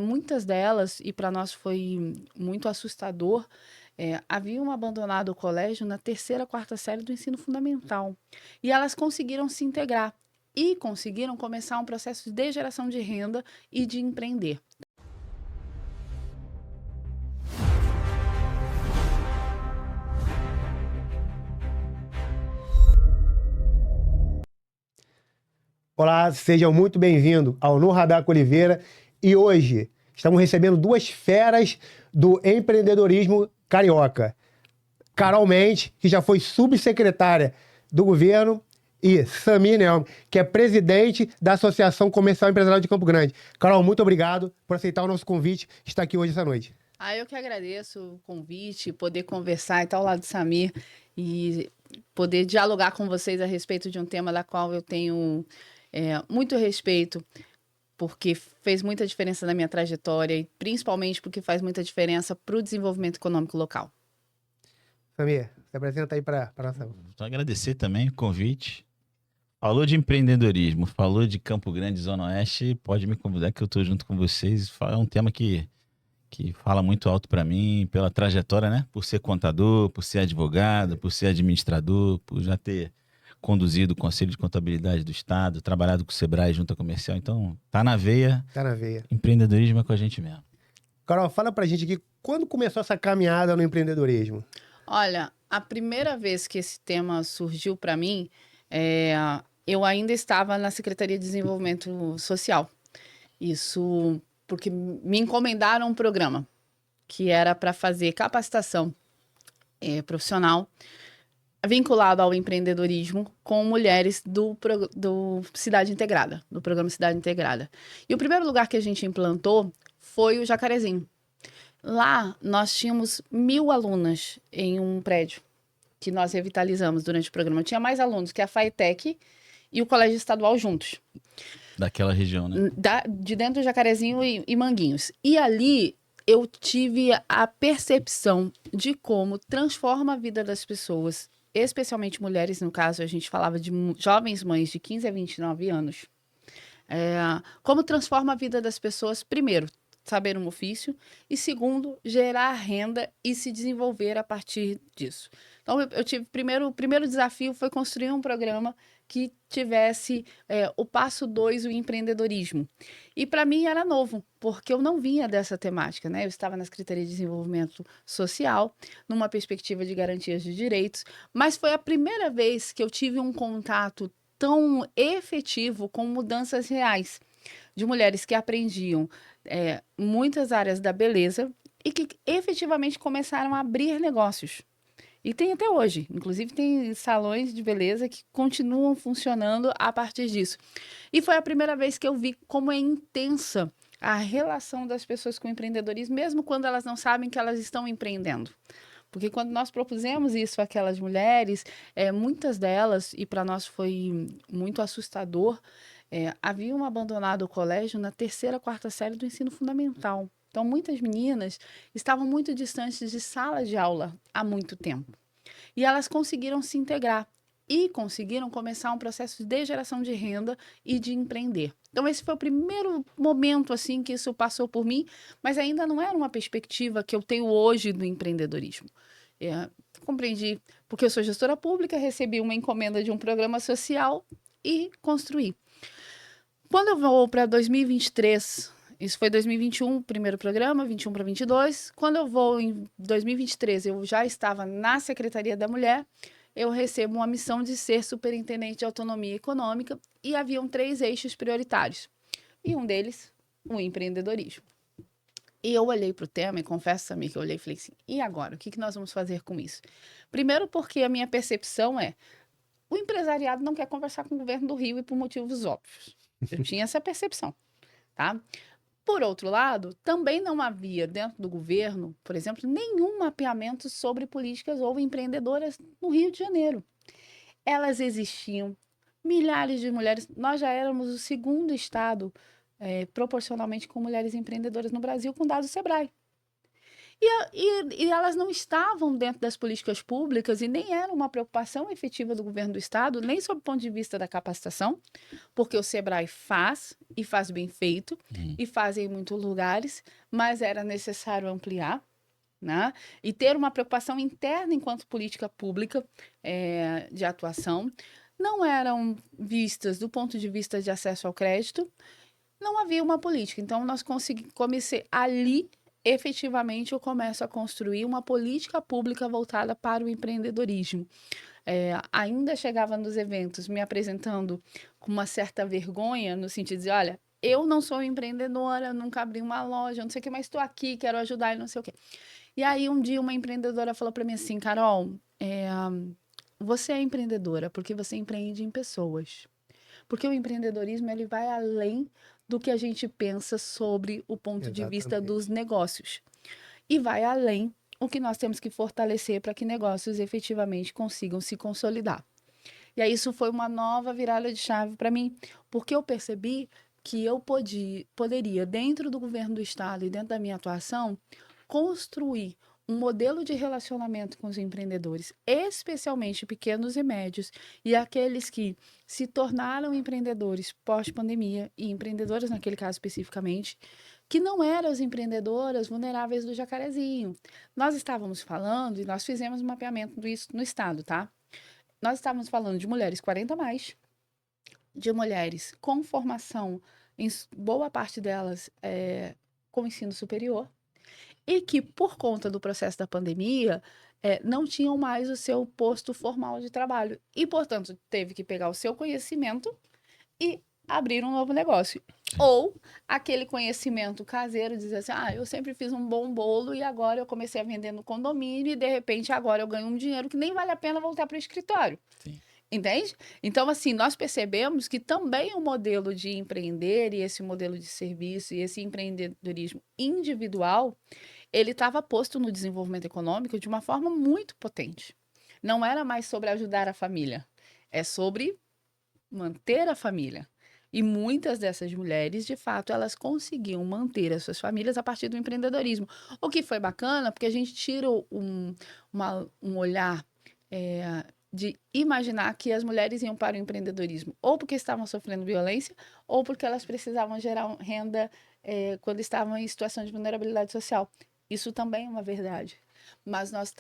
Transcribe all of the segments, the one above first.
muitas delas, e para nós foi muito assustador, haviam abandonado o colégio na terceira, quarta série do ensino fundamental. E elas conseguiram se integrar e conseguiram começar um processo de geração de renda e de empreender. Olá, sejam muito bem-vindos ao No Radar com Oliveira. E hoje estamos recebendo duas feras do empreendedorismo carioca. Carol Mendes, que já foi subsecretária do governo, e Samir Nelme, que é presidente da Associação Comercial Empresarial de Campo Grande. Carol, muito obrigado por aceitar o nosso convite e estar aqui hoje essa noite. Eu que agradeço o convite, poder conversar e estar ao lado do Samir e poder dialogar com vocês a respeito de um tema da qual eu tenho muito respeito, porque fez muita diferença na minha trajetória e principalmente porque faz muita diferença para o desenvolvimento econômico local. Samir, se apresenta aí para a nossa... Só agradecer também o convite. Falou de empreendedorismo, falou de Campo Grande, Zona Oeste, pode me convidar que eu estou junto com vocês. É um tema que fala muito alto para mim, pela trajetória, né? Por ser contador, por ser advogado, por ser administrador, por já ter conduzido o Conselho de Contabilidade do Estado, trabalhado com o Sebrae, Junta Comercial. Então, tá na veia. Tá na veia. Empreendedorismo é com a gente mesmo. Carol, fala pra gente aqui, quando começou essa caminhada no empreendedorismo? Olha, a primeira vez que esse tema surgiu para mim, eu ainda estava na Secretaria de Desenvolvimento Social. Isso porque me encomendaram um programa que era para fazer capacitação profissional vinculado ao empreendedorismo com mulheres do Cidade Integrada, do programa Cidade Integrada. E o primeiro lugar que a gente implantou foi o Jacarezinho. Lá nós tínhamos 1.000 alunas em um prédio que nós revitalizamos durante o programa. Tinha mais alunos que a FATEC e o Colégio Estadual juntos. Daquela região, né? De dentro do Jacarezinho e Manguinhos. E ali eu tive a percepção de como transforma a vida das pessoas, especialmente mulheres, no caso a gente falava de jovens mães de 15 a 29 anos. Como transforma a vida das pessoas, primeiro, saber um ofício, e segundo, gerar renda e se desenvolver a partir disso. Então, eu tive, o primeiro desafio foi construir um programa que tivesse o passo 2, o empreendedorismo. E para mim era novo, porque eu não vinha dessa temática, né? Eu estava na Secretaria de Desenvolvimento Social, numa perspectiva de garantias de direitos, mas foi a primeira vez que eu tive um contato tão efetivo com mudanças reais, de mulheres que aprendiam muitas áreas da beleza e que efetivamente começaram a abrir negócios. E tem até hoje. Inclusive, tem salões de beleza que continuam funcionando a partir disso. E foi a primeira vez que eu vi como é intensa a relação das pessoas com o empreendedorismo, mesmo quando elas não sabem que elas estão empreendendo. Porque quando nós propusemos isso àquelas mulheres, muitas delas, e para nós foi muito assustador, haviam abandonado o colégio na terceira, quarta série do ensino fundamental. Então, muitas meninas estavam muito distantes de sala de aula há muito tempo. E elas conseguiram se integrar e conseguiram começar um processo de geração de renda e de empreender. Então, esse foi o primeiro momento assim que isso passou por mim, mas ainda não era uma perspectiva que eu tenho hoje do empreendedorismo. Compreendi, porque eu sou gestora pública, recebi uma encomenda de um programa social e construí. Quando eu vou para 2023, isso foi 2021, primeiro programa, 21 para 22. Quando eu vou em 2023, eu já estava na Secretaria da Mulher, eu recebo uma missão de ser superintendente de autonomia econômica e haviam 3 eixos prioritários. E um deles, o empreendedorismo. E eu olhei para o tema e confesso, Samir, que eu olhei e falei assim, e agora? O que nós vamos fazer com isso? Primeiro porque a minha percepção o empresariado não quer conversar com o governo do Rio e por motivos óbvios. Eu tinha essa percepção, tá? Por outro lado, também não havia dentro do governo, por exemplo, nenhum mapeamento sobre políticas ou empreendedoras no Rio de Janeiro. Elas existiam, milhares de mulheres, nós já éramos o segundo estado proporcionalmente com mulheres empreendedoras no Brasil, com dados do Sebrae. E elas não estavam dentro das políticas públicas e nem era uma preocupação efetiva do governo do estado, nem sob o ponto de vista da capacitação, porque o Sebrae faz, e faz bem feito, e faz em muitos lugares, mas era necessário ampliar, né? E ter uma preocupação interna enquanto política pública de atuação. Não eram vistas do ponto de vista de acesso ao crédito, não havia uma política. Então, comecei ali, efetivamente, eu começo a construir uma política pública voltada para o empreendedorismo. Ainda chegava nos eventos me apresentando com uma certa vergonha, no sentido de dizer, olha, eu não sou empreendedora, nunca abri uma loja, não sei o que, mas estou aqui, quero ajudar e não sei o quê. E aí, um dia, uma empreendedora falou para mim assim, Carol, você é empreendedora porque você empreende em pessoas. Porque o empreendedorismo ele vai além do que a gente pensa sobre o ponto de vista dos negócios. E vai além o que nós temos que fortalecer para que negócios efetivamente consigam se consolidar. E aí isso foi uma nova virada de chave para mim, porque eu percebi que eu poderia, dentro do governo do estado e dentro da minha atuação, construir um modelo de relacionamento com os empreendedores, especialmente pequenos e médios, e aqueles que se tornaram empreendedores pós-pandemia, e empreendedoras naquele caso especificamente, que não eram as empreendedoras vulneráveis do Jacarezinho. Nós estávamos falando, e nós fizemos um mapeamento disso no estado, tá? Nós estávamos falando de mulheres 40 a mais, de mulheres com formação, em boa parte delas com ensino superior, e que, por conta do processo da pandemia, não tinham mais o seu posto formal de trabalho. E, portanto, teve que pegar o seu conhecimento e abrir um novo negócio. Ou aquele conhecimento caseiro, dizer assim, eu sempre fiz um bom bolo e agora eu comecei a vender no condomínio e, de repente, agora eu ganho um dinheiro que nem vale a pena voltar para o escritório. Sim. Entende? Então, assim, nós percebemos que também o modelo de empreender e esse modelo de serviço e esse empreendedorismo individual, ele estava posto no desenvolvimento econômico de uma forma muito potente. Não era mais sobre ajudar a família, é sobre manter a família. E muitas dessas mulheres, de fato, elas conseguiam manter as suas famílias a partir do empreendedorismo. O que foi bacana, porque a gente tira um olhar de imaginar que as mulheres iam para o empreendedorismo ou porque estavam sofrendo violência ou porque elas precisavam gerar renda quando estavam em situação de vulnerabilidade social. Isso também é uma verdade. Mas nós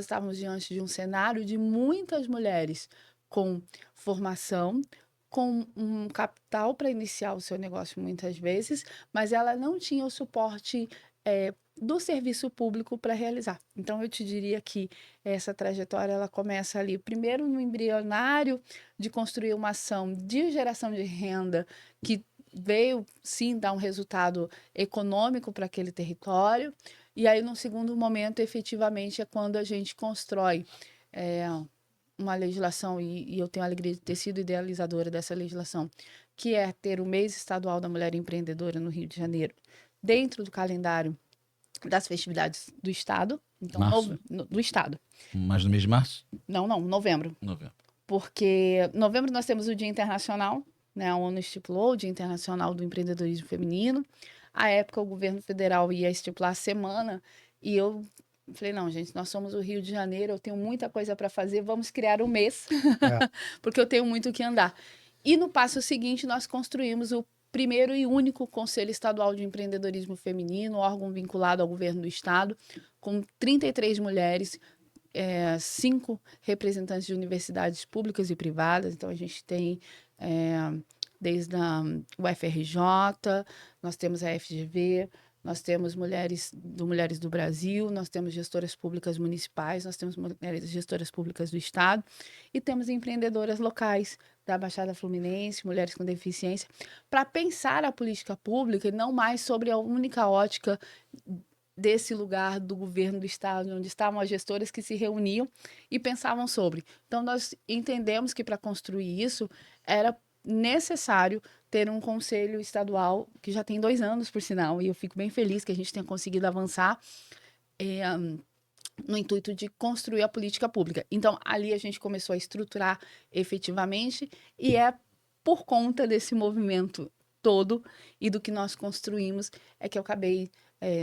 estávamos diante de um cenário de muitas mulheres com formação, com um capital para iniciar o seu negócio muitas vezes, mas ela não tinha o suporte do serviço público para realizar. Então, eu te diria que essa trajetória ela começa ali, primeiro no embrionário de construir uma ação de geração de renda que veio, sim, dar um resultado econômico para aquele território. E aí, num segundo momento, efetivamente, é quando a gente constrói uma legislação, e eu tenho a alegria de ter sido idealizadora dessa legislação, que é ter o mês estadual da mulher empreendedora no Rio de Janeiro, dentro do calendário das festividades do Estado. Então, do Estado. Mas no mês de março? Não, novembro. Porque em novembro nós temos o Dia Internacional, né? A ONU estipulou o Dia Internacional do Empreendedorismo Feminino. À época, o governo federal ia estipular a semana e eu falei, não, gente, nós somos o Rio de Janeiro, eu tenho muita coisa para fazer, vamos criar um mês, porque eu tenho muito o que andar. E no passo seguinte, nós construímos o primeiro e único Conselho Estadual de Empreendedorismo Feminino, órgão vinculado ao governo do estado, com 33 mulheres, 5 representantes de universidades públicas e privadas. Então, a gente tem desde a UFRJ, nós temos a FGV, nós temos Mulheres do Brasil, nós temos gestoras públicas municipais, nós temos mulheres gestoras públicas do estado e temos empreendedoras locais da Baixada Fluminense, mulheres com deficiência, para pensar a política pública e não mais sobre a única ótica desse lugar do governo do estado, onde estavam as gestoras que se reuniam e pensavam sobre. Então, nós entendemos que para construir isso era necessário ter um conselho estadual, que já tem 2 anos, por sinal, e eu fico bem feliz que a gente tenha conseguido avançar no intuito de construir a política pública. Então, ali a gente começou a estruturar efetivamente, e é por conta desse movimento todo e do que nós construímos, é que eu acabei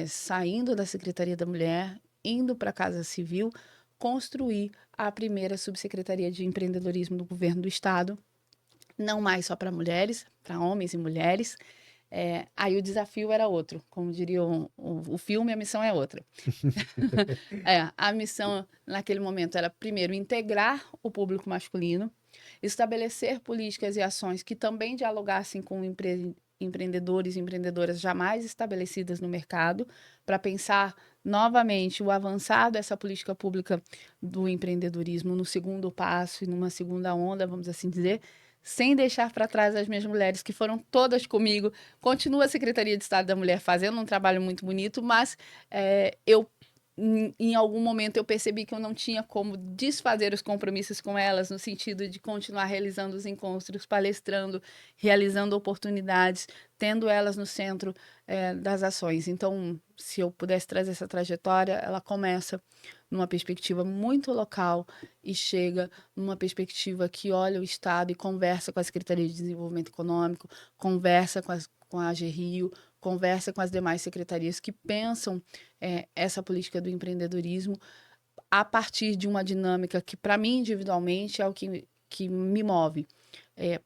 saindo da Secretaria da Mulher, indo para a Casa Civil, construir a primeira subsecretaria de empreendedorismo do governo do estado, não mais só para mulheres, para homens e mulheres. Aí o desafio era outro, como diria o filme, a missão é outra. A missão naquele momento era, primeiro, integrar o público masculino, estabelecer políticas e ações que também dialogassem com empreendedores e empreendedoras jamais estabelecidas no mercado, para pensar novamente o avançar dessa política pública do empreendedorismo no segundo passo e numa segunda onda, vamos assim dizer, sem deixar para trás as minhas mulheres, que foram todas comigo. Continua a Secretaria de Estado da Mulher fazendo um trabalho muito bonito, mas em algum momento eu percebi que eu não tinha como desfazer os compromissos com elas, no sentido de continuar realizando os encontros, palestrando, realizando oportunidades, tendo elas no centro das ações. Então, se eu pudesse trazer essa trajetória, ela começa numa perspectiva muito local e chega numa perspectiva que olha o Estado e conversa com a Secretaria de Desenvolvimento Econômico, conversa com a AGRIO, conversa com as demais secretarias que pensam essa política do empreendedorismo a partir de uma dinâmica que, para mim, individualmente, é o que me move.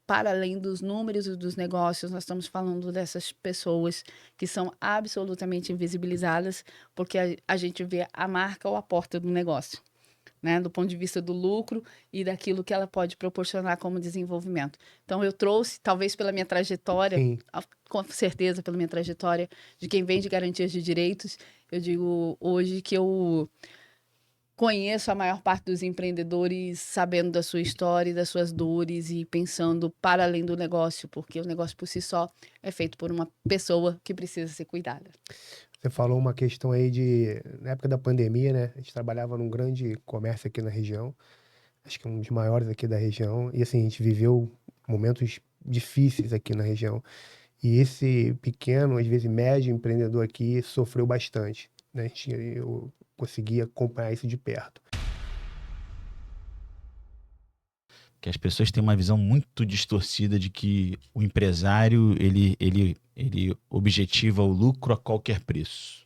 Para além dos números e dos negócios, nós estamos falando dessas pessoas que são absolutamente invisibilizadas, porque a gente vê a marca ou a porta do negócio, né? Do ponto de vista do lucro e daquilo que ela pode proporcionar como desenvolvimento. Então, eu trouxe, talvez pela minha trajetória, Sim. com certeza pela minha trajetória, de quem vem de garantias de direitos, eu digo hoje que eu conheço a maior parte dos empreendedores sabendo da sua história e das suas dores e pensando para além do negócio, porque o negócio por si só é feito por uma pessoa que precisa ser cuidada. Você falou uma questão aí na época da pandemia, né? A gente trabalhava num grande comércio aqui na região, acho que um dos maiores aqui da região, e assim, a gente viveu momentos difíceis aqui na região. E esse pequeno, às vezes médio empreendedor aqui sofreu bastante, né? Eu consegui acompanhar isso de perto. Que as pessoas têm uma visão muito distorcida de que o empresário ele objetiva o lucro a qualquer preço.